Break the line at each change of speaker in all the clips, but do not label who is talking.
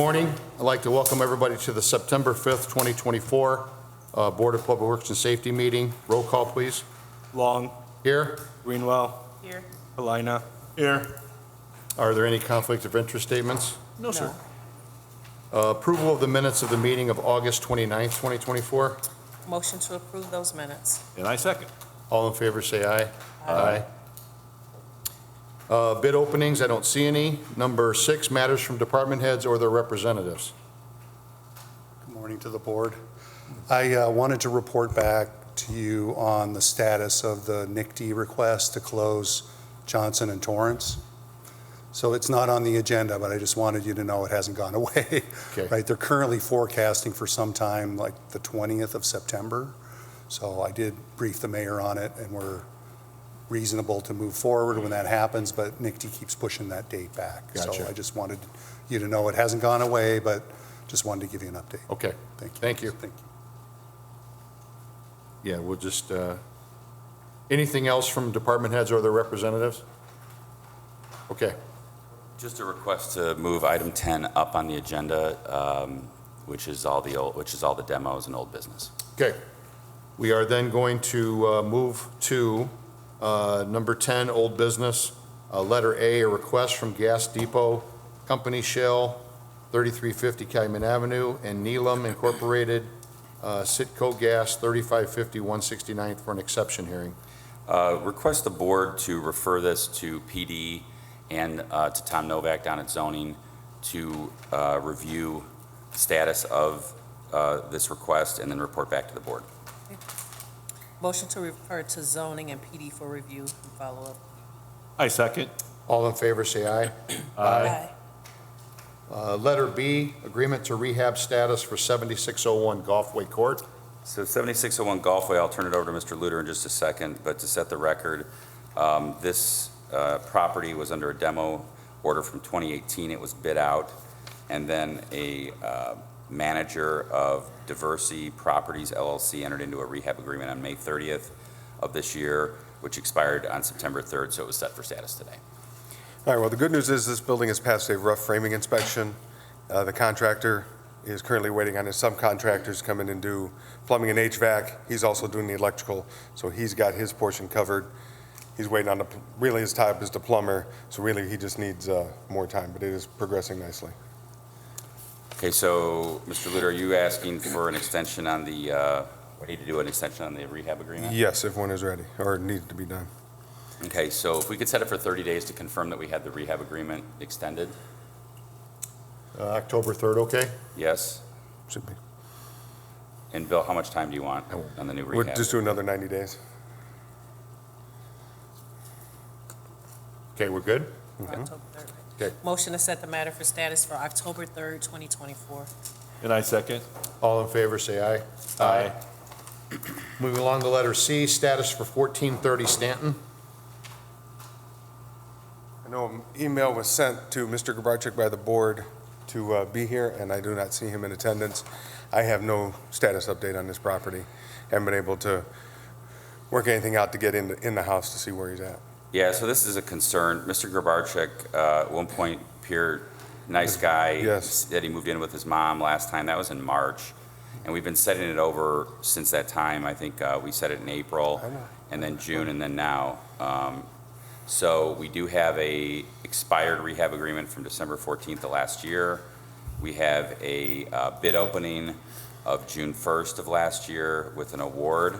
morning. I'd like to welcome everybody to the September 5th, 2024 Board of Public Works and Safety meeting. Roll call, please.
Long.
Here.
Greenwell.
Here.
Helena. Here.
Are there any conflict of interest statements?
No, sir.
Approval of the minutes of the meeting of August 29th, 2024.
Motion to approve those minutes.
And I second.
All in favor, say aye. Aye. Bid openings, I don't see any. Number 6, matters from department heads or their representatives.
Good morning to the board. I wanted to report back to you on the status of the NICD request to close Johnson and Torrance. So it's not on the agenda, but I just wanted you to know it hasn't gone away.
Okay.
Right, they're currently forecasting for some time like the 20th of September. So I did brief the mayor on it, and we're reasonable to move forward when that happens, but NICD keeps pushing that date back.
Gotcha.
So I just wanted you to know it hasn't gone away, but just wanted to give you an update.
Okay.
Thank you.
Thank you.
Thank you.
Yeah, we'll just, anything else from department heads or their representatives? Okay.
Just a request to move item 10 up on the agenda, which is all the demos and old business.
Okay. We are then going to move to number 10, old business. Letter A, a request from Gas Depot Company Shell, 3350 Calumet Avenue, and Neelam Incorporated, Sitco Gas, 3550 169th for an exception hearing.
Request the board to refer this to PD and to Tom Novak down at zoning to review status of this request and then report back to the board.
Motion to refer to zoning and PD for review and follow-up.
I second.
All in favor, say aye.
Aye.
Letter B, agreement to rehab status for 7601 Golfway Court.
So 7601 Golfway, I'll turn it over to Mr. Luter in just a second, but to set the record, this property was under a demo order from 2018. It was bid out, and then a manager of Diversity Properties LLC entered into a rehab agreement on May 30th of this year, which expired on September 3rd, so it was set for status today.
All right, well, the good news is this building has passed a rough framing inspection. The contractor is currently waiting on his subcontractors to come in and do plumbing and HVAC. He's also doing the electrical, so he's got his portion covered. He's waiting on really his type is the plumber, so really he just needs more time, but it is progressing nicely.
Okay, so Mr. Luter, are you asking for an extension on the, we need to do an extension on the rehab agreement?
Yes, if one is ready or needs to be done.
Okay, so if we could set it for 30 days to confirm that we had the rehab agreement extended?
October 3rd, okay?
Yes?
Should be.
And Bill, how much time do you want on the new rehab?
We'll just do another 90 days.
Okay, we're good?
October 3rd.
Okay.
Motion to set the matter for status for October 3rd, 2024.
And I second.
All in favor, say aye.
Aye.
Moving along to letter C, status for 1430 Stanton.
I know an email was sent to Mr. Grabarczyk by the board to be here, and I do not see him in attendance. I have no status update on this property. Haven't been able to work anything out to get in the house to see where he's at.
Yeah, so this is a concern. Mr. Grabarczyk, at one point, appeared nice guy.
Yes.
Said he moved in with his mom last time. That was in March. And we've been setting it over since that time. I think we set it in April, and then June, and then now. So we do have a expired rehab agreement from December 14th of last year. We have a bid opening of June 1st of last year with an award.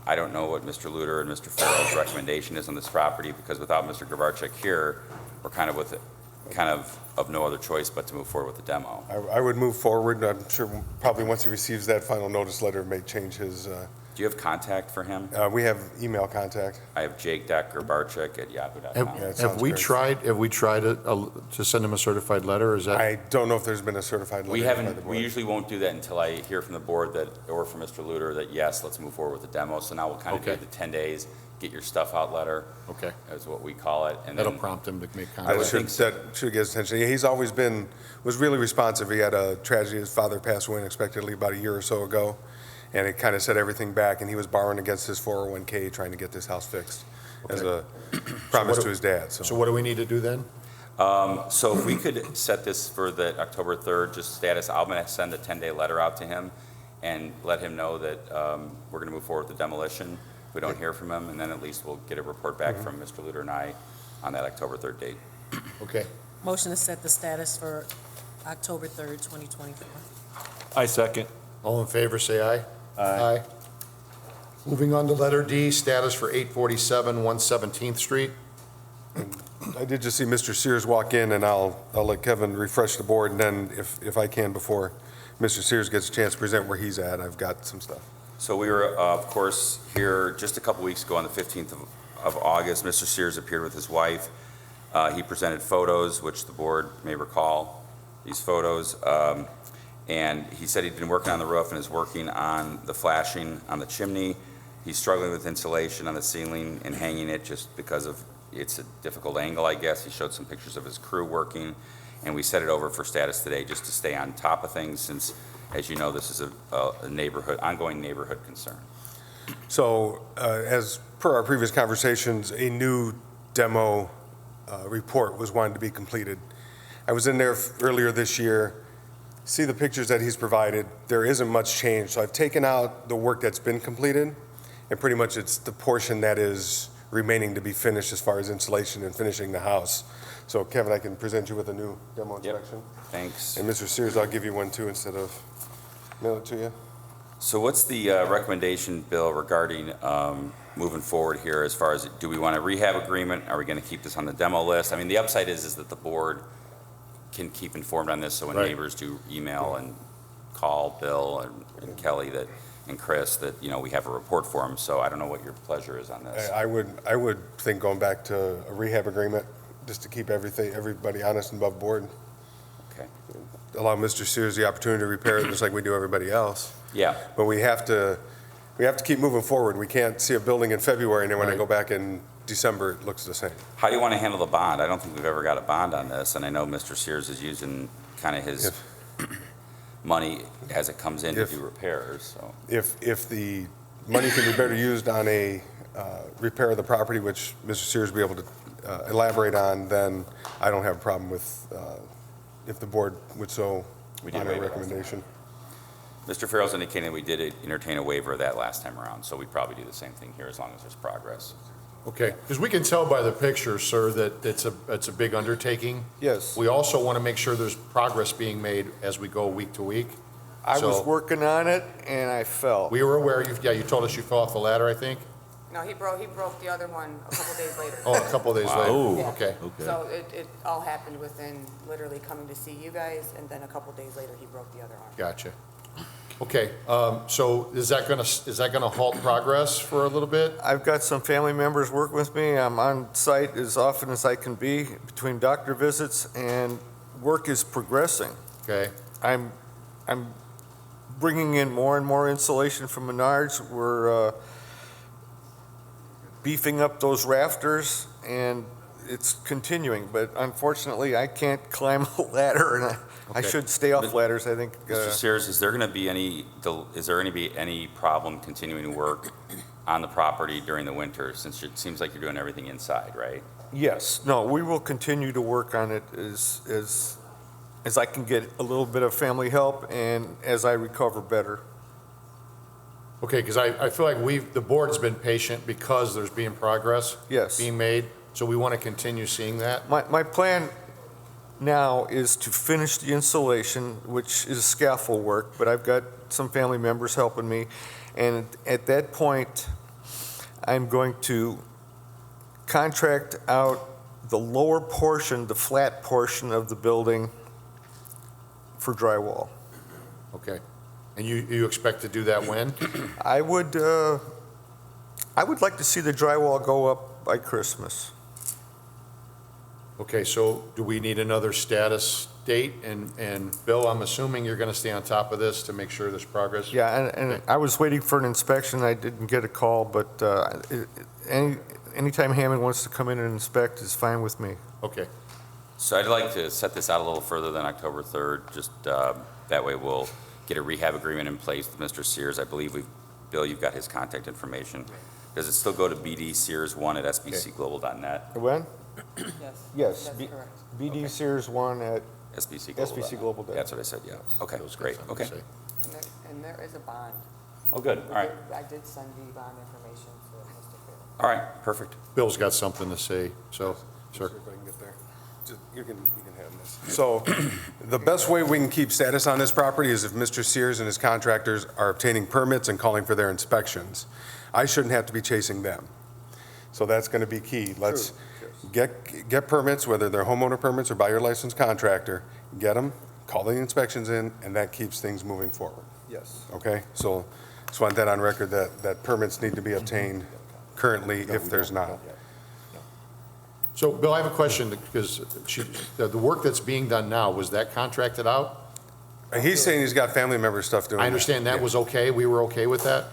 I don't know what Mr. Luter and Mr. Farrell's recommendation is on this property, because without Mr. Grabarczyk here, we're kind of no other choice but to move forward with the demo.
I would move forward. I'm sure probably once he receives that final notice letter, it may change his.
Do you have contact for him?
We have email contact.
I have jake.grabarczyk@yahoo.com.
Have we tried to send him a certified letter? Or is that?
I don't know if there's been a certified letter.
We
by the
haven't.
board.
We usually won't do that until I hear from the board that, or from Mr. Luter, that yes, let's move forward with the demo. So now we'll kind of do the 10 days, get your stuff out letter.
Okay.
Is what we call it, and
That'll
then
prompt him to make
That
contact.
should get his attention. He's always was really responsive. He had a tragedy. His father passed away unexpectedly about a year or so ago, and it kind of set everything back, and he was borrowing against his 401k trying to get this house fixed as a promise to his dad.
So what do we need to do then?
So if we could set this for the October 3rd, just status, I'm going to send a 10-day letter out to him and let him know that we're going to move forward with the demolition. If we don't hear from him, and then at least we'll get a report back from Mr. Luter and I on that October 3rd date.
Okay.
Motion to set the status for October 3rd, 2024.
I second.
All in favor, say aye. Aye. Moving on to letter D, status for 847 117th Street.
I did just see Mr. Sears walk in, and I'll let Kevin refresh the board, and then if I can, before Mr. Sears gets a chance to present where he's at, I've got some stuff.
So we were, of course, here just a couple weeks ago on the 15th of August. Mr. Sears appeared with his wife. He presented photos, which the board may recall, these photos. And he said he'd been working on the roof and is working on the flashing on the chimney. He's struggling with insulation on the ceiling and hanging it just because of it's a difficult angle, I guess. He showed some pictures of his crew working, and we set it over for status today just to stay on top of things since, as you know, this is a neighborhood, ongoing neighborhood concern.
So as per our previous conversations, a new demo report was wanted to be completed. I was in there earlier this year, see the pictures that he's provided. There isn't much change. So I've taken out the work that's been completed, and pretty much it's the portion that is remaining to be finished as far as insulation and finishing the house. So Kevin, I can present you with a new demo inspection.
Thanks.
And Mr. Sears, I'll give you one too instead of mail it to you.
So what's the recommendation, Bill, regarding moving forward here as far as, do we want a rehab agreement? Are we going to keep this on the demo list? I mean, the upside is that the board can keep informed on this, so when
Right.
neighbors do email and call Bill and Kelly and Chris, that, you know, we have a report for them. So I don't know what your pleasure is on this.
I would think going back to a rehab agreement, just to keep everybody honest and above board.
Okay.
Allow Mr. Sears the opportunity to repair it just like we do everybody else.
Yeah.
But we have to keep moving forward. We can't see a building in February and then when I
Right.
go back in December, it looks the same.
How do you want to handle the bond? I don't think we've ever got a bond on this, and I know Mr. Sears is using kind of his money as it comes in to
If-
do repairs, so.
If the money can be better used on a repair of the property, which Mr. Sears will be able to elaborate on, then I don't have a problem with, if the board would so
We did
honor a
waive it last time.
recommendation.
Mr. Farrell's indicating we did entertain a waiver of that last time around, so we'd probably do the same thing here as long as there's progress.
Okay, because we can tell by the picture, sir, that it's a big undertaking.
Yes,
We also want to make sure there's progress being made as we go week to week.
I was
So-
working on it and I fell.
We were aware, you told us you fell off the ladder, I think?
No, he broke the other one a couple days later.
Oh, a couple of days later.
Wow.
Yeah.
Okay,
So it all happened within literally coming to see you guys, and then a couple days later, he broke the other arm.
gotcha. Okay, so is that gonna halt progress for a little bit?
I've got some family members working with me. I'm on site as often as I can be between doctor visits, and work is progressing.
Okay,
I'm bringing in more and more insulation from Menards. We're beefing up those rafters, and it's continuing. But unfortunately, I can't climb a ladder, and I
Okay.
should stay off ladders, I think.
Mr. Sears, is there going to be any problem continuing to work on the property during the winter, since it seems like you're doing everything inside, right?
Yes, no, we will continue to work on it as I can get a little bit of family help and as I recover better.
okay, because I feel like the board's been patient because there's being progress
Yes.
being made, so we want to continue seeing that.
My plan now is to finish the installation, which is scaffold work, but I've got some family members helping me. And at that point, I'm going to contract out the lower portion, the flat portion of the building for drywall.
Okay, and you expect to do that when?
I would like to see the drywall go up by Christmas.
Okay, so do we need another status date? And Bill, I'm assuming you're going to stay on top of this to make sure there's progress?
Yeah, and I was waiting for an inspection. I didn't get a call, but anytime Hammond wants to come in and inspect is fine with me.
Okay,
So I'd like to set this out a little further than October 3rd, just that way we'll get a rehab agreement in place with Mr. Sears. I believe Bill, you've got his contact information. Does it still go to bdsears1@sbcglobal.net?
When? Yes,
That's correct.
BD Sears 1 at
SBC Global.
SBC Global Debt.
That's what I said, yeah. Okay,
Bill's got
great,
something
okay.
to say.
And there is a bond.
Oh, good, all right,
I did send the bond information to Mr. Fair.
all right, perfect.
Bill's got something to say, so, sir.
If I can get there. You can have this. So the best way we can keep status on this property is if Mr. Sears and his contractors are obtaining permits and calling for their inspections. I shouldn't have to be chasing them. So that's going to be key. Let's get permits, whether they're homeowner permits or by your licensed contractor, get them, call the inspections in, and that keeps things moving forward.
Yes.
Okay? So just want that on record that permits need to be obtained currently if there's not.
So, Bill, I have a question, because the work that's being done now, was that contracted out?
He's saying he's got family member stuff doing that.
I understand that
Yeah.
was okay, we were okay with that?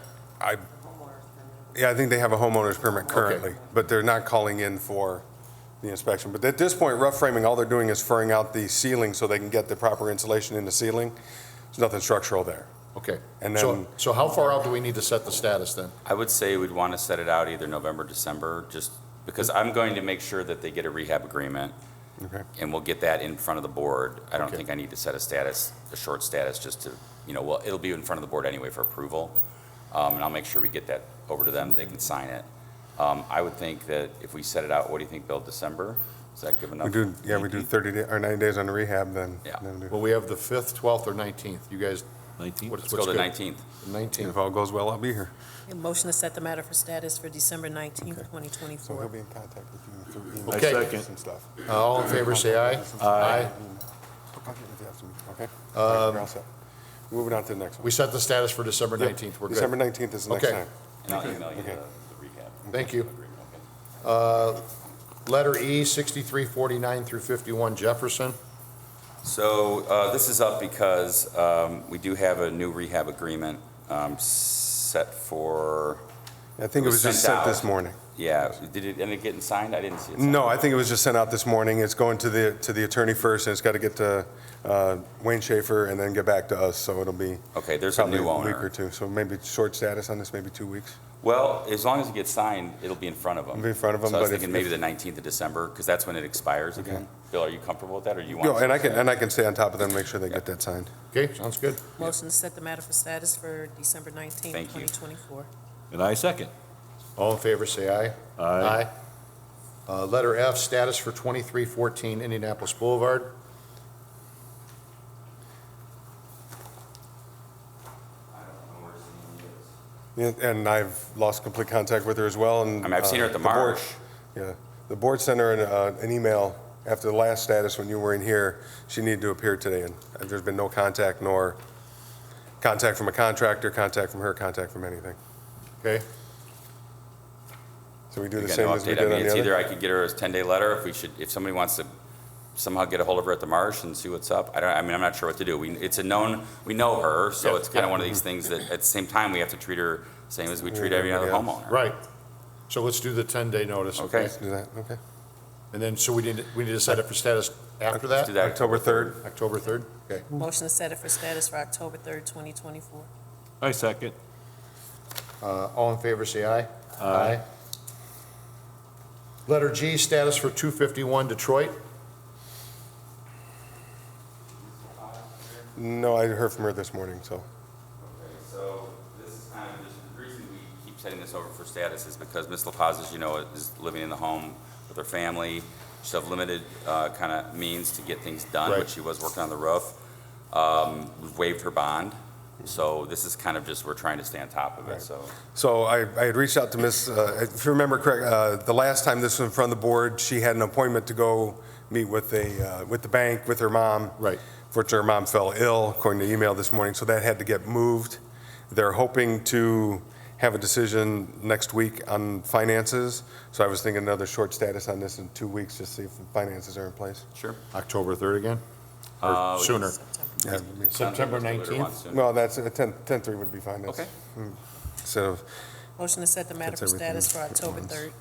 Yeah, I think they have a homeowner's permit currently, but they're not calling in for the inspection. But at this point, rough framing, all they're doing is furring out the ceiling so they can get the proper insulation in the ceiling. There's nothing structural there.
Okay.
And
So,
then-
so how far out do we need to set the status then?
I would say we'd want to set it out either November, December, just because I'm going to make sure that they get a rehab agreement,
Okay.
and we'll get that in front of the board. I don't
Okay.
think I need to set a short status, just to, well, it'll be in front of the board anyway for approval. And I'll make sure we get that over to them, that they can sign it. I would think that if we set it out, what do you think, Bill, December? Is that good enough?
We do 30 or 90 days on the rehab, then.
Yeah.
then we do-
Well, we have the 5th, 12th, or 19th. You guys,
19?
what's
Let's go to
good?
19th.
19th.
If all goes well, I'll be here.
A motion to set the matter for status for December 19th,
So
2024.
he'll be in contact with you through email.
I
Okay.
second.
And stuff.
All in favor, say aye. Aye.
Okay. You're all set. Moving on to the next one.
We set the status for December
Yep.
19th, we're
December
good.
19th is the next
Okay.
time.
And I'll email you
Okay.
the rehab.
Thank you.
agreement, okay?
Letter E, 6349 through 51 Jefferson.
So this is up because we do have a new rehab agreement set for,
I think it was just
sent
sent this
out.
morning.
yeah, did it end up getting signed? I didn't see it signed.
No, I think it was just sent out this morning. It's going to the attorney first, and it's got to get to Wayne Schaefer and then get back to us, so it'll be
Okay, there's a
probably
new
a week or
owner.
two. So maybe short status on this, maybe 2 weeks.
Well, as long as it gets signed, it'll be in front of them.
It'll be in front of 'em,
So I was
but if-
thinking maybe the 19th of December, because that's when it expires again. Bill, are you comfortable with that, or do you want?
No, and I can stay on top of them, make sure they get that signed.
Okay, sounds good.
Motion to set the matter for status for December 19th,
Thank you.
2024.
And I second.
All in favor, say aye.
Aye.
Letter F, status for 2314 Indianapolis Boulevard.
Yeah, and I've lost complete contact with her as well, and.
I mean, I've seen her at the
board-
marsh.
Yeah, the board sent her an email after the last status when you were in here. She needed to appear today, and there's been no contact, nor contact from a contractor, contact from her, contact from anything.
Okay,
So we do the
Again,
same
no
as we
update. I
did
mean,
on
it's
the
either
other?
I could get her a 10-day letter, if somebody wants to somehow get a hold of her at the marsh and see what's up. I'm not sure what to do. We know her, so
Yeah,
it's kind of
yeah.
one of these things that at the same time, we have to treat her same as we treat every other
Yeah.
homeowner.
right. So let's do the 10-day notice, okay?
Okay.
Let's do that, okay.
And then, so we need to set it for status after that?
Let's do that.
October 3rd.
October 3rd? Okay.
Motion to set it for status for October 3rd, 2024.
I second.
All in favor, say aye. Aye. Letter G, status for 251 Detroit.
No, I heard from her this morning, so.
Okay, so this is kind of just, the reason we keep setting this over for status is because Ms. La Paz, as you know, is living in the home with her family. She'll have limited kind of means to get things done,
Right.
but she was working on the roof. We've waived her bond, so this is kind of just, we're trying to stay on top of it,
Right.
so.
So I had reached out to Ms., if you remember correct, the last time this was in front of the board, she had an appointment to go meet with the bank, with her mom.
Right.
Fortunately, her mom fell ill, according to email this morning, so that had to get moved. They're hoping to have a decision next week on finances, so I was thinking another short status on this in 2 weeks, just see if the finances are in place.
Sure.
October 3rd again?
We
Or
can-
sooner?
September.
Yeah,
September
Let's do it
19th?
once soon.
well, that's, 10/3 would be fine. That's-
Okay.
Instead of,
Motion to set the matter
That's
for
everything
status for
at
October
once.
3rd,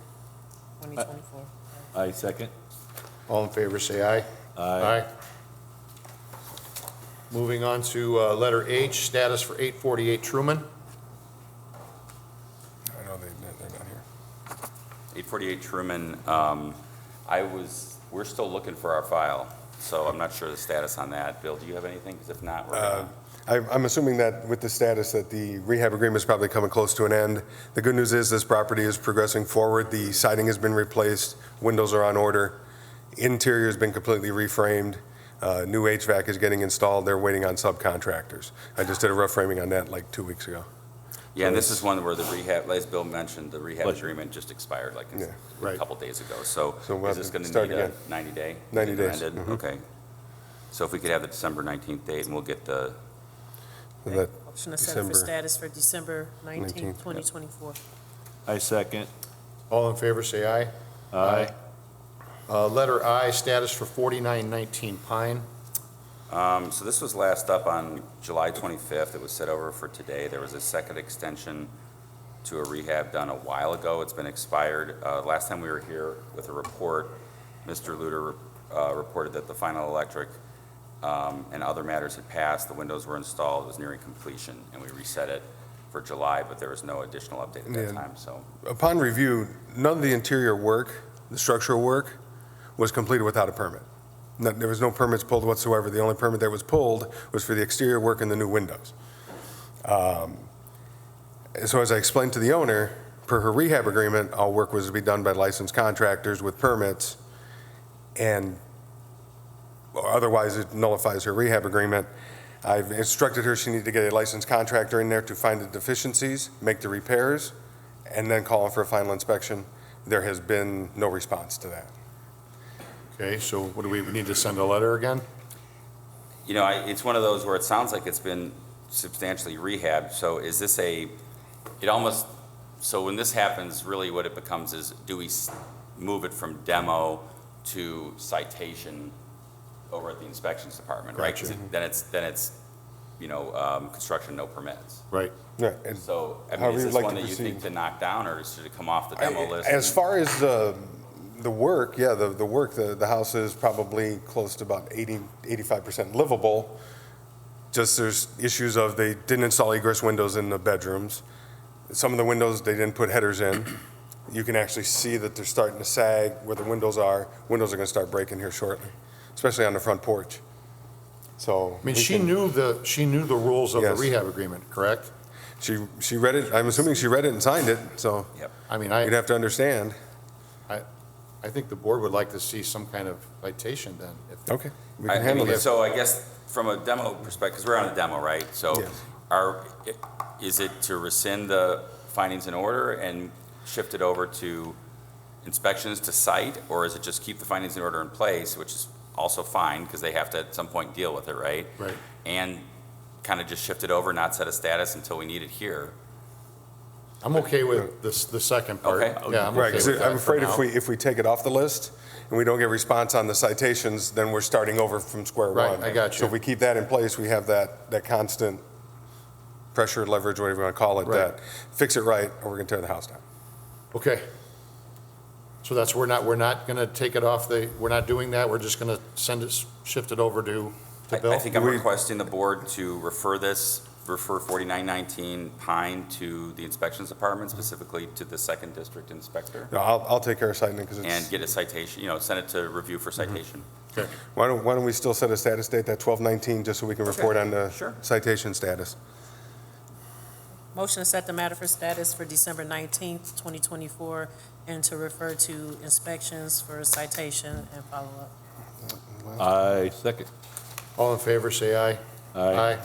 2024.
I second.
All in favor, say aye.
Aye.
Moving on to letter H, status for 848 Truman.
I know they're not here.
848 Truman, We're still looking for our file, so I'm not sure the status on that. Bill, do you have anything? Because if not, we're gonna...
I'm assuming that with the status that the rehab agreement is probably coming close to an end. The good news is this property is progressing forward. The siding has been replaced, windows are on order, interior has been completely reframed, new HVAC is getting installed. They're waiting on subcontractors. I just did a rough framing on that like 2 weeks ago.
Yeah, and this is one where the rehab, as Bill mentioned, the rehab
Pleasure.
agreement just expired like
Yeah.
a
Right.
couple days ago. So
So we'll
is
have
this
to
going to
start
need a
again.
90-day?
90 days.
Okay. So if we could have the December 19th date, and we'll get the,
So that-
Motion to set it for
December
status for December 19th,
19th,
2024.
I second.
All in favor, say aye.
Aye.
Letter I, status for 4919 Pine.
so this was last up on July 25th. It was set over for today. There was a second extension to a rehab done a while ago. It's been expired. Last time we were here with a report, Mr. Luter reported that the final electric and other matters had passed. The windows were installed, it was nearing completion, and we reset it for July, but there was no additional update at that
Yeah.
time, so.
Upon review, none of the interior work, the structural work, was completed without a permit. There was no permits pulled whatsoever. The only permit that was pulled was for the exterior work and the new windows. So as I explained to the owner, per her rehab agreement, all work was to be done by licensed contractors with permits, and otherwise it nullifies her rehab agreement. I've instructed her she needed to get a licensed contractor in there to find the deficiencies, make the repairs, and then call in for a final inspection. There has been no response to that.
Okay, so what do we need to send a letter again?
You know, it's one of those where it sounds like it's been substantially rehabbed, so is this so when this happens, really what it becomes is, do we move it from demo to citation over at the inspections department, right? 'Cause then it's, construction, no permits.
Right.
Yeah, and
So, I mean,
However
is
you'd
this
like
one
to
that you think
proceed.
to knock down, or should it come off the demo list?
As far as the work, yeah, the work, the house is probably close to about 85% livable. Just there's issues of they didn't install egress windows in the bedrooms. Some of the windows, they didn't put headers in. You can actually see that they're starting to sag where the windows are. Windows are gonna start breaking here shortly, especially on the front porch. So.
I mean,
we
she
can-
knew the rules of the
Yes.
rehab agreement, correct?
She read it, I'm assuming she read it and signed it, so
Yep.
I mean,
you'd have to understand.
I think the board would like to see some kind of citation then. if-
Okay, we can handle
mean,
that.
So I guess from a demo perspective, because we're on a demo, right? So
Yes.
is it to rescind the findings in order and shift it over to inspections to site? Or is it just keep the findings in order in place, which is also fine because they have to at some point deal with it, right?
Right.
And kind of just shift it over, not set a status until we need it here?
I'm okay with the second part.
Okay.
Yeah, I'm
Right,
okay
'cause
with that
I'm
for
afraid
now.
if we take it off the list and we don't get response on the citations, then we're starting over from square
Right,
one.
I got
So
you.
if we keep that in place, we have that constant pressure, leverage, whatever you want to call it,
Right.
that fix it right or we're going to tear the house down.
Okay. So that's, we're not going to take it off we're not doing that, we're just going to shift it over to Bill?
I think I'm
We-
requesting the board to refer 4919 Pine to the inspections department, specifically to the second district inspector,
No, I'll take care of citing it because
and
it's,
get a citation, send it to review for citation.
Okay.
why don't we still set a status date, that 12/19, just so we can report on the
Sure.
citation status.
Motion to set the matter for status for December 19th, 2024, and to refer to inspections for citation and follow-up.
I second.
All in favor, say aye.
Aye.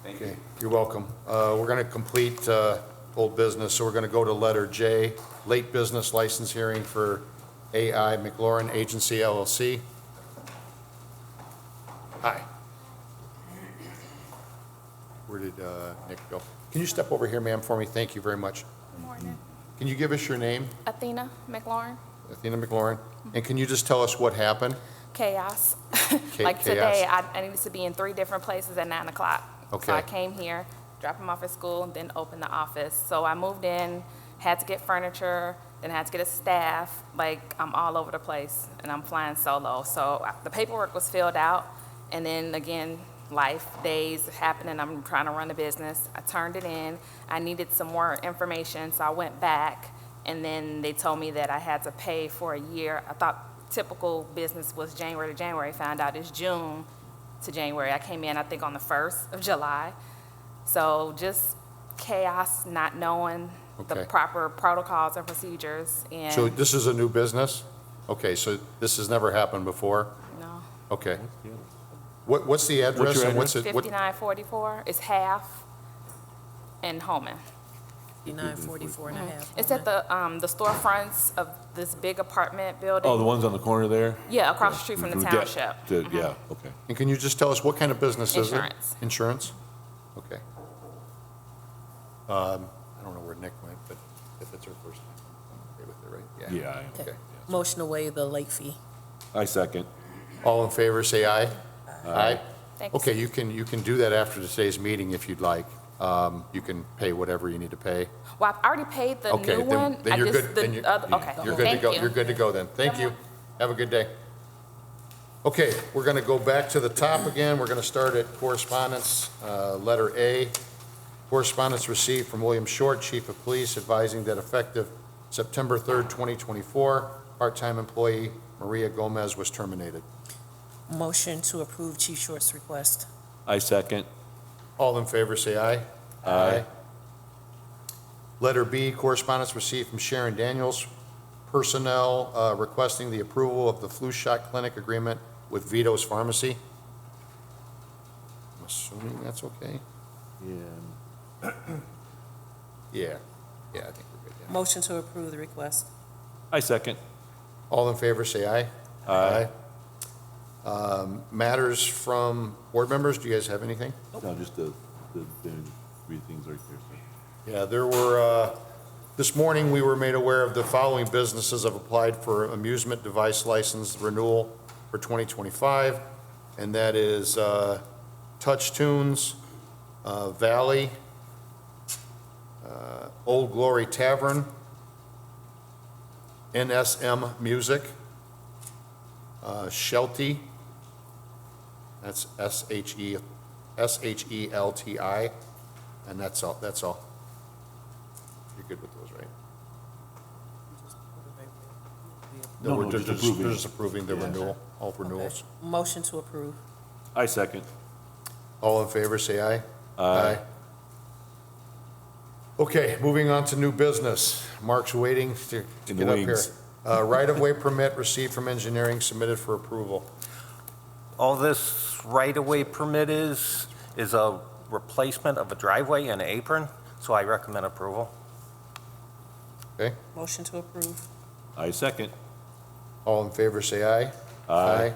Thank
Okay,
you.
you're welcome. We're going to complete old business, so we're going to go to letter J, late business license hearing for AI McLaurin Agency LLC. Hi. Where did Nick go? Can you step over here, ma'am, for me? Thank you very much.
Good morning.
Can you give us your name,
Athena McLaurin.
Athena McLaurin? And can you just tell us what happened?
Chaos. Like
chaos.
today, I needed to be in 3 different places at 9 o'clock.
Okay.
So I came here, dropped him off at school, and then opened the office. So I moved in, had to get furniture, then had to get a staff. Like, I'm all over the place, and I'm flying solo. So the paperwork was filled out, and then again, life, days happening, I'm trying to run a business. I turned it in. I needed some more information, so I went back and then they told me that I had to pay for a year. I thought typical business was January to January, found out it's June to January. I came in, I think, on the 1st of July. So just chaos, not knowing the
Okay.
proper protocols and procedures, and
So this is a new business? Okay, so this has never happened before?
no.
Okay. What's the address
your
and what's it? what-
5944 is half in Holman.
5944 and a half.
It's at the storefronts of this big apartment building.
Oh, the ones on the corner there?
Yeah, across the street from the
Yeah,
township.
Yeah, okay.
And can you just tell us what kind of business is it?
Insurance.
Insurance? Okay. I don't know where Nick went, but if it's her first time, I'm okay with it, right?
Yeah, I am.
Okay.
Motion to waive the late fee.
I second.
All in favor, say aye. Aye.
Thanks.
Okay, you can do that after today's meeting if you'd like. You can pay whatever you need to pay.
Well, I've already paid the
Okay,
new one.
then you're good. Then
Okay,
You're good to
thank
go.
you.
You're good to go then. Thank you. Have a good day. Okay, we're going to go back to the top again. We're going to start at correspondence, letter A. Correspondence received from William Short, Chief of Police, advising that effective September 3rd, 2024, part-time employee Maria Gomez was terminated.
Motion to approve Chief Short's request.
I second.
All in favor, say aye.
Aye.
Letter B, correspondence received from Sharon Daniels, personnel requesting the approval of the flu shot clinic agreement with Vito's Pharmacy. I'm assuming that's okay?
Yeah.
Yeah, I think we're good, yeah.
Motion to approve the request.
I second.
All in favor, say aye.
Aye.
Matters from board members, do you guys have anything?
No, just the three things right there. So.
Yeah, there were, this morning, we were made aware of the following businesses have applied for amusement device license renewal for 2025, and that is Touch Tunes, Valley, Old Glory Tavern, NSM Music, Shelty, that's SHELTI, and that's all. You're good with those, right?
No,
we're
just
just
approving.
we're just approving the
Yeah.
renewal, all renewals.
Motion to approve.
I second.
All in favor, say aye.
Aye.
Okay, moving on to new business. Mark's waiting to
In the
get up here.
wings.
Right-of-way permit received from engineering submitted for approval.
All this right-of-way permit is a replacement of a driveway and an apron, so I recommend approval.
Okay,
Motion to approve.
I second.
all in favor, say aye.
Aye.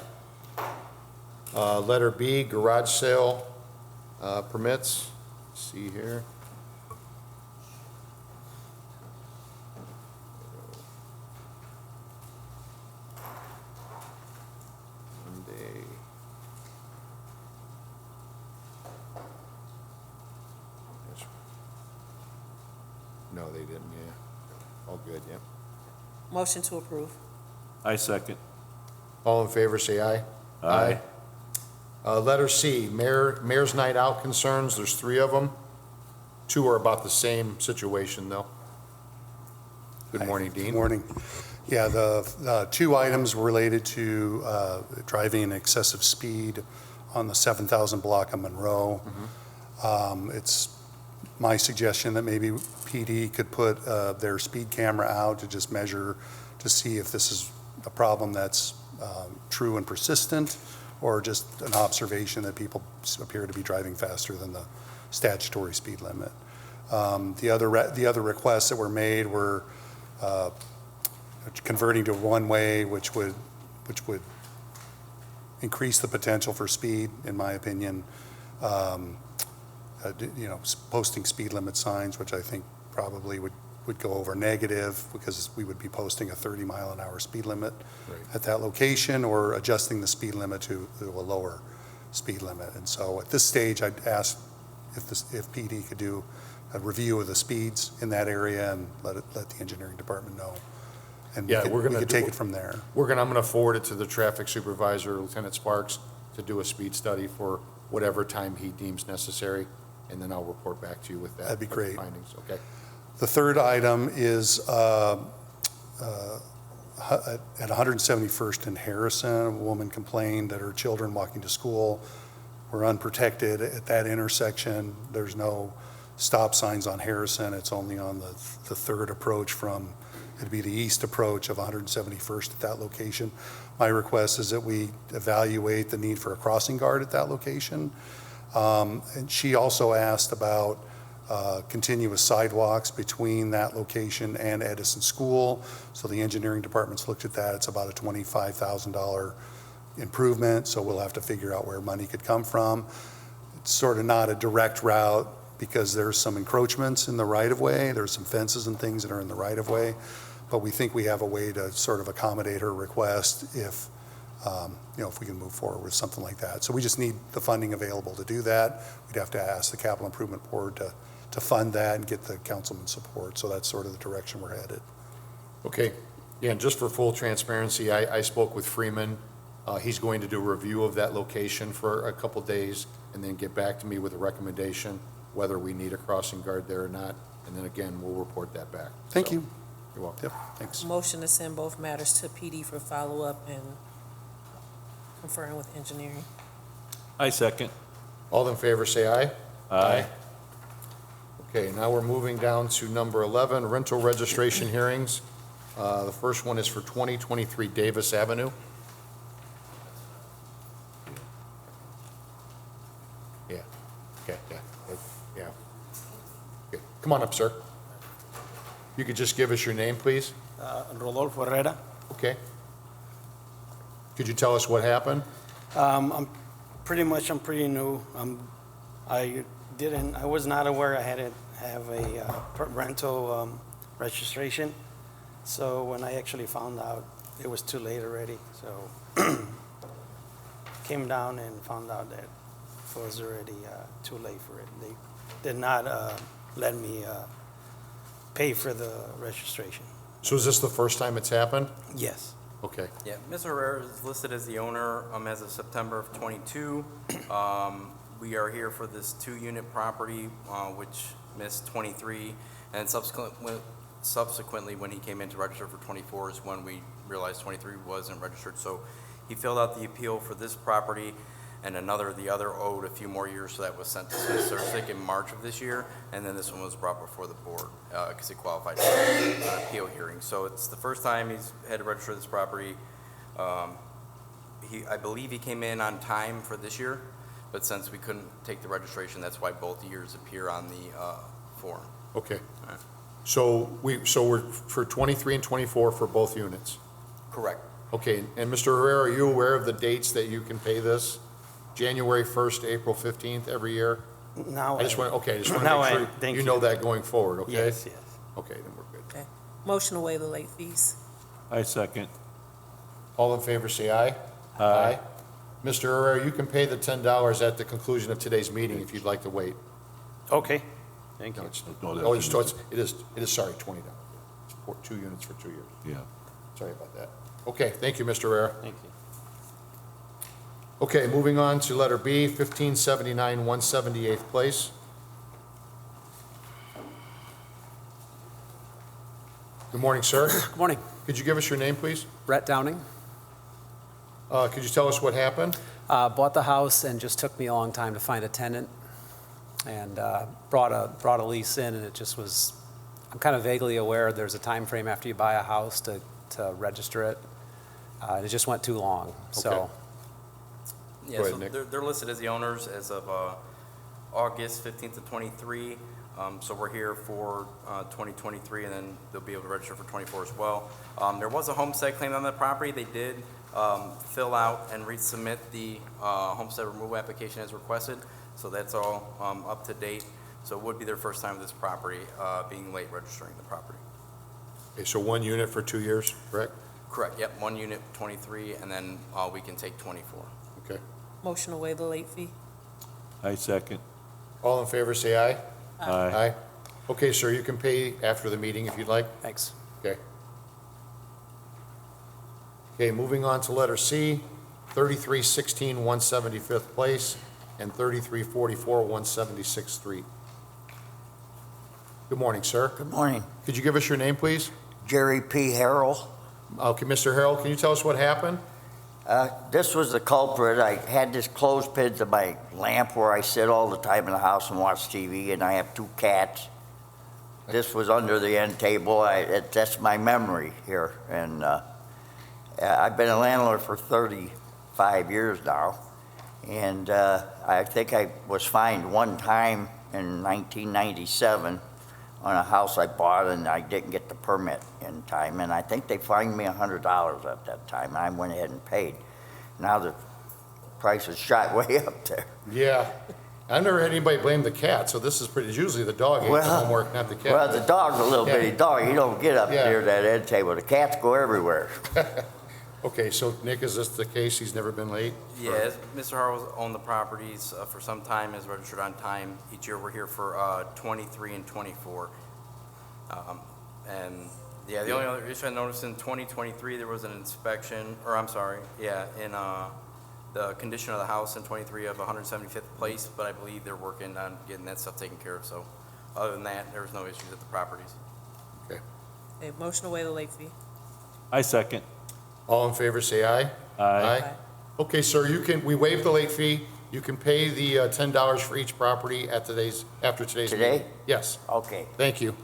Letter B, garage sale permits. See here. Monday. Yes. No, they didn't, yeah. All good, yeah.
Motion to approve.
I second.
All in favor, say aye.
Aye.
Letter C, Mayor's Night Out concerns, there's 3 of them. 2 are about the same situation, though. Good morning, Dean.
Good morning. Yeah, the 2 items were related to driving in excessive speed on the 7,000 block of Monroe. It's my suggestion that maybe PD could put their speed camera out to just measure to see if this is a problem that's true and persistent, or just an observation that people appear to be driving faster than the statutory speed limit. The other requests that were made were converting to one-way, which would increase the potential for speed, in my opinion. Posting speed limit signs, which I think probably would go over negative, because we would be posting a 30-mile-an-hour speed limit at that location, or adjusting the speed limit to a lower speed limit. And so at this stage, I'd ask if PD could do a review of the speeds in that area and let the engineering department know. And
Yeah,
we could take it from there.
I'm going to forward it to the traffic supervisor, Lieutenant Sparks, to do a speed study for whatever time he deems necessary, and then I'll report back to you with that.
That'd be
with the
great.
Findings, okay?
The third item is at 171st and Harrison, a woman complained that her children walking to school were unprotected at that intersection. There's no stop signs on Harrison. It's only on the third approach from, it'd be the east approach of 171st at that location. My request is that we evaluate the need for a crossing guard at that location. And she also asked about continuous sidewalks between that location and Edison School. So the engineering department's looked at that. It's about a $25,000 improvement, so we'll have to figure out where money could come from. It's sort of not a direct route because there's some encroachments in the right-of-way. There's some fences and things that are in the right-of-way, but we think we have a way to sort of accommodate her request if, if we can move forward with something like that. So we just need the funding available to do that. We'd have to ask the Capital Improvement Board to fund that and get the councilman's support. So that's sort of the direction we're headed.
Okay, yeah, and just for full transparency, I spoke with Freeman. He's going to do a review of that location for a couple days and then get back to me with a recommendation whether we need a crossing guard there or not. And then again, we'll report that back.
Thank
So,
you.
You're welcome.
Yep, thanks.
Motion to send both matters to PD for follow-up and conferring with engineering.
I second.
All in favor, say aye.
Aye.
Okay, now we're moving down to number 11, rental registration hearings. The first one is for 2023 Davis Avenue. Yeah, okay, yeah. Okay, come on up, sir. You could just give us your name, please?
Rodolfo Herrera.
Okay. Could you tell us what happened?
I'm pretty new. I was not aware I had to have a rental registration. So when I actually found out, it was too late already. So came down and found out that it was already too late for it. They did not let me pay for the registration.
So is this the first time it's happened?
Yes.
Okay.
Yeah, Mr. Herrera is listed as the owner as of September of '22. We are here for this 2-unit property, which missed '23, and subsequently, when he came in to register for '24 is when we realized '23 wasn't registered. So he filled out the appeal for this property, and the other owed a few more years, so that was sent to Smith Sursick in March of this year, and then this one was brought before the board because he qualified for an appeal hearing. So it's the first time he's had to register this property. I believe he came in on time for this year, but since we couldn't take the registration, that's why both years appear on the form.
Okay.
All right.
So we're for 23 and 24 for both units?
Correct.
Okay, and Mr. Herrera, are you aware of the dates that you can pay this? January 1st, April 15th every year?
Now
I just want to make sure
thank
you know that going forward, okay?
Yes, yes.
Okay, then we're good.
Okay. Motion to waive the late fees.
I second.
All in favor, say aye. Aye. Mr. Herrera, you can pay the $10 at the conclusion of today's meeting if you'd like to wait.
Okay. Thank
No,
you.
it's,
No,
oh,
that's-
it is, sorry, $20. It's for 2 units for 2 years.
Yeah.
Sorry about that. Okay, thank you, Mr. Herrera.
Thank you.
Okay, moving on to letter B, 1579 178th Place. Good morning, sir.
Good morning.
Could you give us your name, please?
Brett Downing.
Could you tell us what happened?
Bought the house and just took me a long time to find a tenant, and brought a lease in, and it just was, I'm kind of vaguely aware there's a time frame after you buy a house to register it. And it just went too long, so.
Okay.
Yeah,
Go ahead,
so
Nick.
they're listed as the owners as of August 15th of '23. So we're here for 2023, and then they'll be able to register for '24 as well. There was a homestead claim on the property. They did fill out and resubmit the homestead removal application as requested, so that's all up to date. So it would be their first time with this property, being late registering the property.
Okay, so 1 unit for 2 years, correct?
Correct, yep, 1 unit, 23, and then we can take 24.
Okay.
Motion to waive the late fee.
I second.
All in favor, say aye.
Aye.
Aye. Okay, sir, you can pay after the meeting if you'd like.
Thanks.
Okay. Okay, moving on to letter C, 3316 175th Place and 3344 176th Street. Good morning, sir.
Good morning.
Could you give us your name, please?
Jerry P. Harrell.
Okay, Mr. Harold, can you tell us what happened?
This was the culprit. I had this clothespin to my lamp where I sit all the time in the house and watch TV, and I have 2 cats. This was under the end table. That's my memory here. And I've been a landlord for 35 years now. And I think I was fined one time in 1997 on a house I bought, and I didn't get the permit in time. And I think they fined me $100 at that time, and I went ahead and paid. Now the price has shot way up there.
Yeah. I've never had anybody blame the cat, so this is pretty, usually the dog ate the homework, not the cat.
Well, the dog's a little
Yeah.
bitty dog. He don't get up
Yeah.
near that end table. The cats go everywhere.
Okay, so Nick, is this the case? He's never been late?
Yeah, Mr. Harrell's owned the properties for some time, is registered on time. Each year, we're here for 23 and 24. And, yeah, the only other issue I noticed in 2023, there was an inspection, or I'm sorry, yeah, in the condition of the house in 23 of 175th Place, but I believe they're working on getting that stuff taken care of. So other than that, there was no issues at the properties.
Okay.
Okay, motion to waive the late fee.
I second.
All in favor, say aye.
Aye.
Okay, sir, we waive the late fee. You can pay the $10 for each property after today's meeting.
Today?
Yes.
Okay.
Thank you.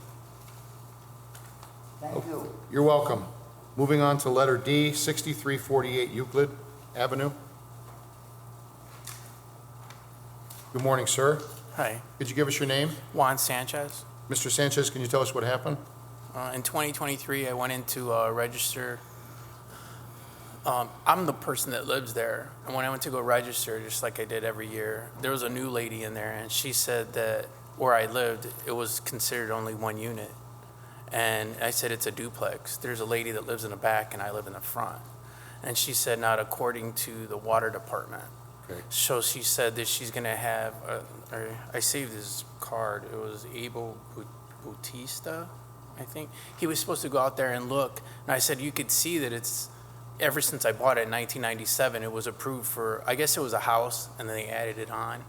Thank you.
You're welcome. Moving on to letter D, 6348 Euclid Avenue. Good morning, sir.
Hi,
Could you give us your name?
Juan Sanchez.
Mr. Sanchez, can you tell us what happened?
In 2023, I went into register. I'm the person that lives there, and when I went to go register, just like I did every year, there was a new lady in there, and she said that where I lived, it was considered only 1 unit. And I said, it's a duplex. There's a lady that lives in the back, and I live in the front. And she said, not according to the water department.
Okay.
So she said that she's gonna have, I saved his card, it was Abel Bautista, I think. He was supposed to go out there and look, and I said, you could see that it's, ever since I bought it in 1997, it was approved for, I guess it was a house, and then they added it on.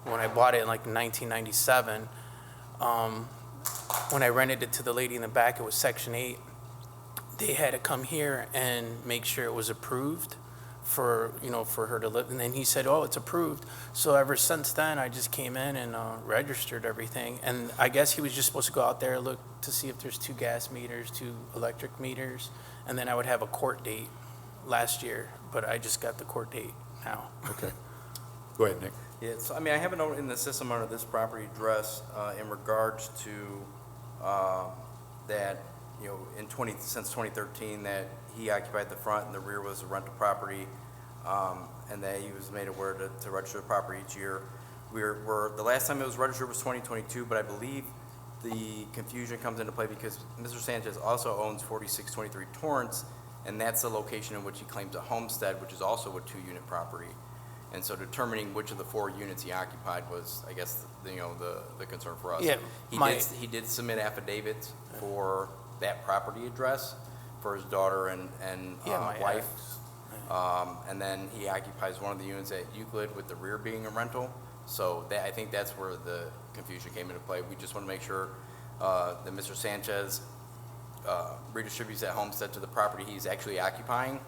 When I bought it in like 1997, when I rented it to the lady in the back, it was Section 8. They had to come here and make sure it was approved for, for her to live. And then he said, oh, it's approved. So ever since then, I just came in and registered everything. And I guess he was just supposed to go out there, look to see if there's 2 gas meters, 2 electric meters, and then I would have a court date last year, but I just got the court date now.
Okay. Go ahead, Nick.
Yeah, so I mean, I have a note in the system under this property address in regards to that, since 2013, that he occupied the front and the rear was a rental property, and that he was made aware to register the property each year. The last time it was registered was 2022, but I believe the confusion comes into play because Mr. Sanchez also owns 4623 Torrance, and that's the location in which he claims a homestead, which is also a 2-unit property. And so determining which of the 4 units he occupied was, I guess, the concern for us.
Yeah,
He did submit affidavits for that property address for his daughter and
my
wife.
ex.
And then he occupies one of the units at Euclid with the rear being a rental. So I think that's where the confusion came into play. We just want to make sure that Mr. Sanchez redistributes that homestead to the property he's actually occupying,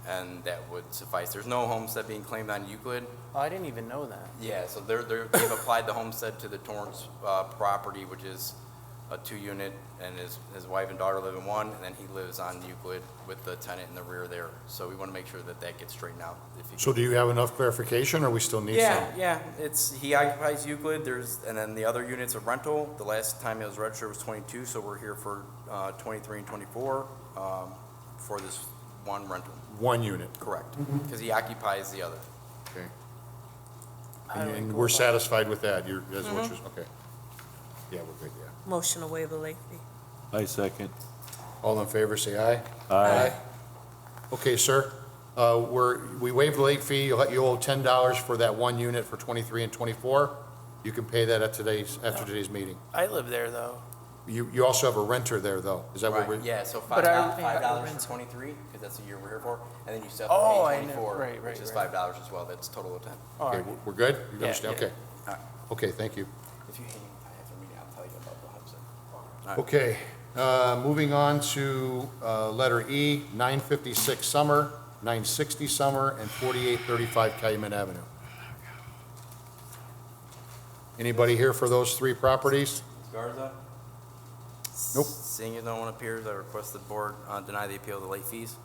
and that would suffice. There's no homestead being claimed on Euclid.
Oh, I didn't even know that.
Yeah, so they've applied the homestead to the Torrance property, which is a 2-unit, and his wife and daughter live in one, and then he lives on Euclid with the tenant in the rear there. So we want to make sure that gets straightened out.
So do you have enough clarification, or we still need some?
Yeah, he occupies Euclid, and then the other units are rental. The last time it was registered was 22, so we're here for 23 and 24 for this one rental.
1 unit.
Correct, because he occupies the other.
Okay. And we're satisfied with that? Okay. Yeah, we're good, yeah.
Motion to waive the late fee.
I second.
All in favor, say aye.
Aye.
Okay, sir, we waived the late fee. You owe $10 for that 1 unit for 23 and 24. You can pay that after today's meeting.
I live there, though.
You also have a renter there, though. Is that what we're?
Right, yeah, so
But
$5
I-
for 23, because that's the year we're here for, and then you still
Oh, I
have to pay
know.
24,
Right,
which is
right.
$5 as well. That's a total of 10.
All
Okay,
right.
we're good? You
Yeah,
understand?
yeah.
Okay.
All right.
Okay, thank you.
If you hang on, I have a meeting, I'll tell you about the homestead.
Okay, moving on to letter E, 956 Summer, 960 Summer, and 4835 Calumet Avenue. Anybody here for those three properties?
Ms. Garza?
Nope.
Seeing as no one appears, I request the board deny the appeal of the late fees.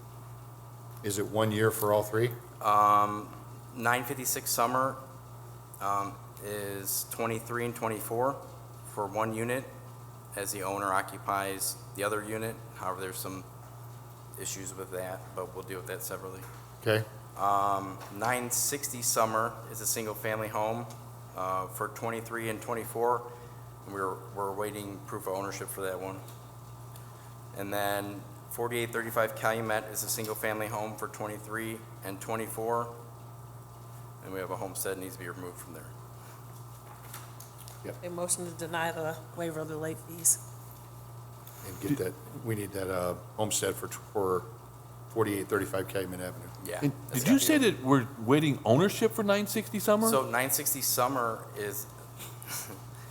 Is it 1 year for all three?
956 Summer is 23 and 24 for one unit, as the owner occupies the other unit. However, there's some issues with that, but we'll deal with that separately.
Okay,
960 Summer is a single-family home for 23 and 24. We're awaiting proof of ownership for that one. And then 4835 Calumet is a single-family home for 23 and 24. And we have a homestead that needs to be removed from there.
A motion to deny the waiver of the late fees.
and get that, we need that homestead for 4835 Calumet Avenue.
Yeah.
And
that's
did you
gotta
say
be-
that we're waiting ownership for 960 Summer?
So 960 Summer is,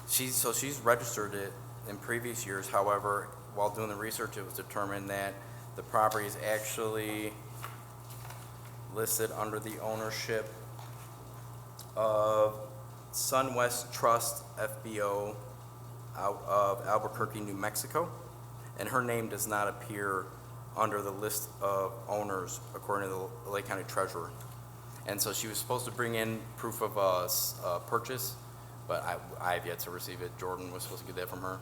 she's registered it in previous years. However, while doing the research, it was determined that the property is actually listed under the ownership of SunWest Trust FBO out of Albuquerque, New Mexico. And her name does not appear under the list of owners according to the Lake County Treasurer. And so she was supposed to bring in proof of purchase, but I have yet to receive it. Jordan was supposed to get that from her.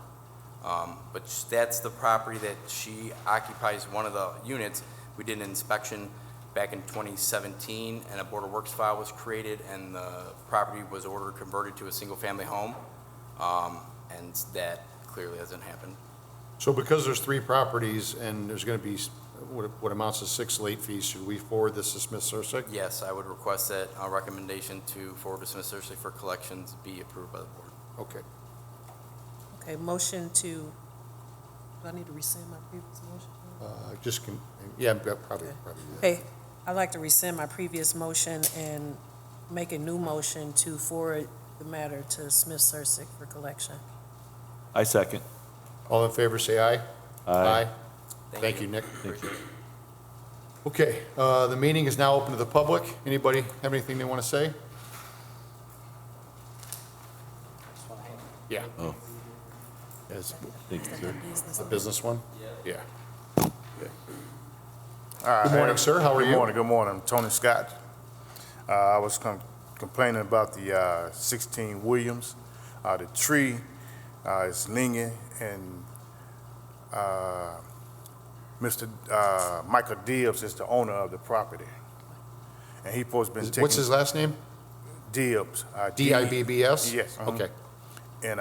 But that's the property that she occupies, one of the units. We did an inspection back in 2017, and a Board of Works file was created, and the property was ordered converted to a single-family home, and that clearly hasn't happened.
So because there's three properties and there's going to be what amounts to 6 late fees, should we forward this to Smith-Sursick?
Yes, I would request that a recommendation to forward to Smith-Sursick for collections be approved by the board.
Okay.
Okay, motion to, do I need to rescind my previous motion?
Yeah, probably.
Okay.
Probably.
Okay, I'd like to rescind my previous motion and make a new motion to forward the matter to Smith-Sursick for collection.
I second.
All in favor, say aye.
Aye.
Thank you, Nick.
Appreciate it.
Okay, the meeting is now open to the public. Anybody have anything they want to say? Yeah.
Oh. Yes, thank you, sir.
The business one? Yeah.
Good
morning, sir. How are you?
Good morning. I'm Tony Scott. I was complaining about the 16 Williams. The tree is leaning, and Mr. Michael Dibbs is the owner of the property. And he supposed to been taking...
What's his last name?
Dibbs.
D-I-B-B-S?
Yes.
Okay.
And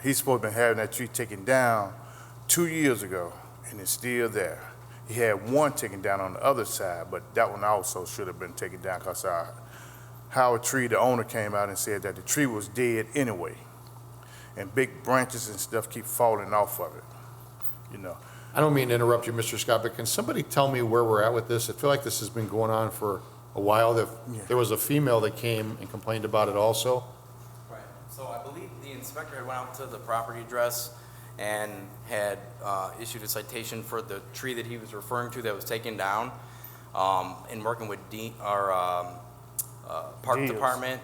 he's supposed to be having that tree taken down 2 years ago, and it's still there. He had one taken down on the other side, but that one also should have been taken down because Howard Tree, the owner, came out and said that the tree was dead anyway, and big branches and stuff keep falling off of it, you know.
I don't mean to interrupt you, Mr. Scott, but can somebody tell me where we're at with this? I feel like this has been going on for a while. There was a female that came and complained about it also.
Right. So I believe the inspector had went out to the property address and had issued a citation for the tree that he was referring to that was taken down. In working with our park
Deals.
department,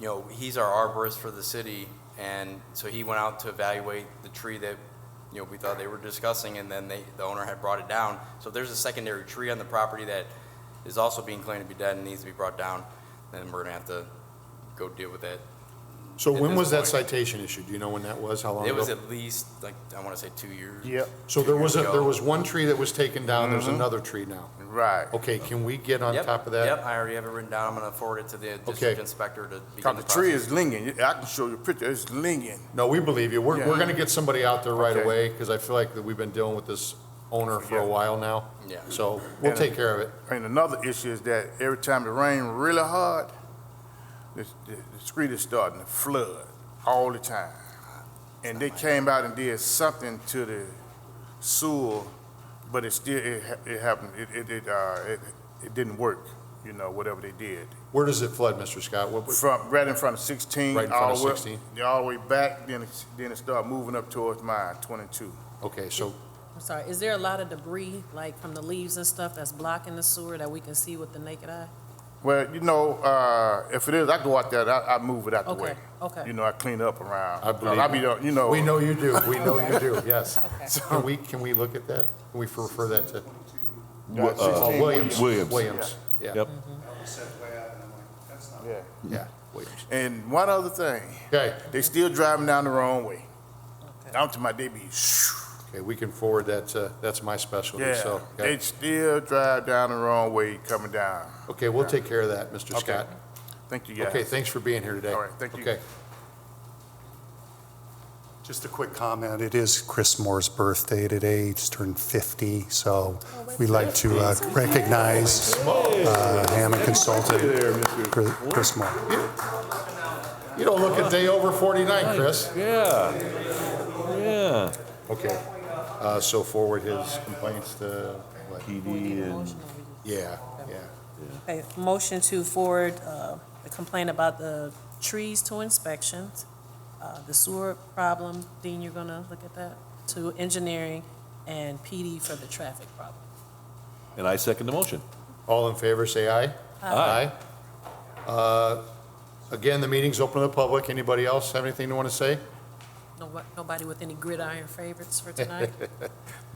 you know, he's our arborist for the city, and so he went out to evaluate the tree that, you know, we thought they were discussing, and then the owner had brought it down. So if there's a secondary tree on the property that is also being claimed to be dead and needs to be brought down, then we're gonna have to go deal with that.
So
At
when
this
was that
point.
citation issued? Do you know when that was? How long
It
ago?
was at least, like, I wanna say 2 years.
Yep.
So there was
years ago.
one tree that was taken down, there's another tree now.
Right.
Okay, can we get on
Yep,
top of that?
Yep, I already have it written down. I'm gonna forward it to the district
Okay.
inspector to begin
Because
the
the tree
process.
is leaning. I can show you a picture. It's leaning.
No, we believe you. We're
Yeah.
going to get somebody out there right
Okay.
away, because I feel like that we've been dealing with this owner for a
Yeah.
while now.
Yeah.
So we'll
And-
take care of it.
And another issue is that every time it rains really hard, the street is starting to flood all the time. And they came out and did something to the sewer, but it still, it happened, it didn't work. you know, whatever they did.
Where does it flood, Mr. Scott?
Right in front of 16.
Right in front of
all the way-
16?
Yeah, all the way back, then it started moving up towards mine, 22.
Okay, so,
I'm sorry, is there a lot of debris, like from the leaves and stuff, that's blocking the sewer that we can see with the naked eye?
Well, you know, if it is, I go out there, I move it out the way.
Okay.
You know, I clean up around.
I believe
I be, you know.
we know you do, we know you do, yes.
Okay.
Can we look at that? Can we refer that to?
Williams.
Williams, yeah.
Yep.
Yeah.
Yeah, Williams.
And one other thing.
Okay.
They still driving down the wrong way. Down to my, they be,
Okay, we can forward that to, that's my specialty,
yeah,
so.
they still drive down the wrong way coming down.
Okay, we'll take care of that, Mr.
Okay.
Scott.
Thank you, guys.
Okay, thanks for being here today.
All right, thank you.
Okay.
Just a quick comment, it is Chris Moore's birthday today, he just turned 50, so we'd like to recognize Hammond consultant Chris Moore.
You don't look a day over 49, Chris.
Yeah. Yeah.
Okay, so forward his complaints to, what?
PD and,
Yeah, yeah.
Okay, motion to forward the complaint about the trees to inspections, the sewer problem, Dean, you're gonna look at that, to engineering, and PD for the traffic problem.
and I second the motion.
All in favor, say aye.
Aye.
Again, the meeting's open to the public. Anybody else have anything they want to say?
Nobody with any gridiron favorites for tonight?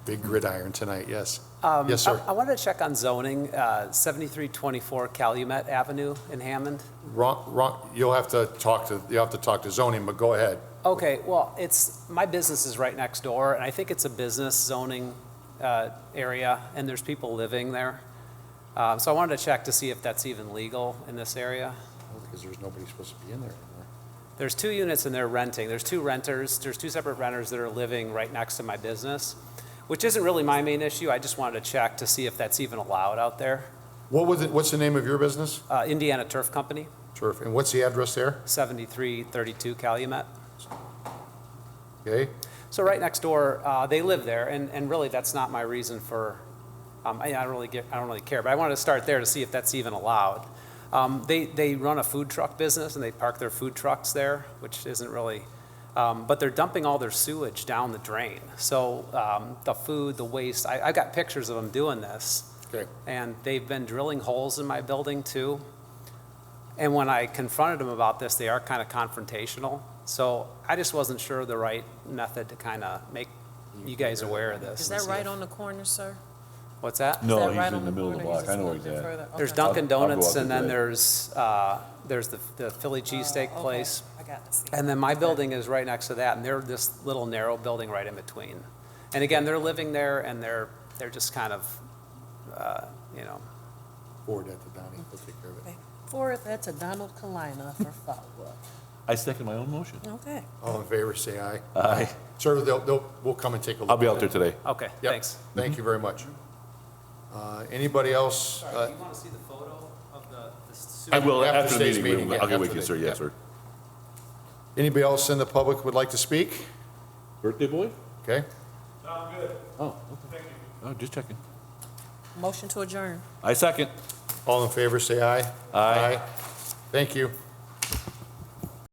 Big gridiron tonight, yes. Yes, sir.
I wanted to check on zoning, 7324 Calumet Avenue in Hammond.
Wrong, you'll have to talk to zoning, but go ahead.
Okay, well, my business is right next door, and I think it's a business zoning area, and there's people living there. So I wanted to check to see if that's even legal in this area.
Because there's nobody supposed to be in there anymore.
There's 2 units and they're renting. There's 2 renters. There's 2 separate renters that are living right next to my business, which isn't really my main issue. I just wanted to check to see if that's even allowed out there.
What's the name of your business?
Indiana Turf Company,
Turf. And what's the address there?
7332 Calumet.
Okay.
So right next door, they live there, and really that's not my reason for. I don't really care, but I wanted to start there to see if that's even allowed. They run a food truck business and they park their food trucks there, which isn't really, but they're dumping all their sewage down the drain. So the food, the waste, I got pictures of them doing this.
Okay.
And they've been drilling holes in my building too. And when I confronted them about this, they are kind of confrontational. So I just wasn't sure the right method to kind of make you guys aware of this.
Is that right on the corner, sir?
What's that?
No,
Is that
he's
right
in
on
the middle of the
corner?
block. I know where he's
Just a little
at.
bit further?
There's
Okay.
Dunkin'
I'll go
Donuts,
out
and then
today.
there's the Philly cheesesteak
Okay.
place.
I got to see.
And then my building is right next to that, and they're this little narrow building right in between. And again, they're living there, and they're just kind of,
Forward that to Donnie. We'll take care of it.
Okay. Forward that to Donald Kalina for follow-up.
I second my own motion.
Okay.
All in favor, say aye.
Aye.
Sir, we'll come and take a look.
I'll be
at
out there
it.
today.
Okay,
Yep.
thanks.
Thank you very much. Anybody else?
Sorry, do you want to see the photo of the
I will,
After
after the
today's
meeting,
meeting, yeah,
I'll get
after
with you,
the-
sir, yes,
yeah.
sir.
Anybody else in the public would like to speak?
Birthday boy?
Okay.
Oh, okay. Thank you. Oh, just checking.
Motion to adjourn.
I second.
All in favor, say aye.
Aye.
Thank you.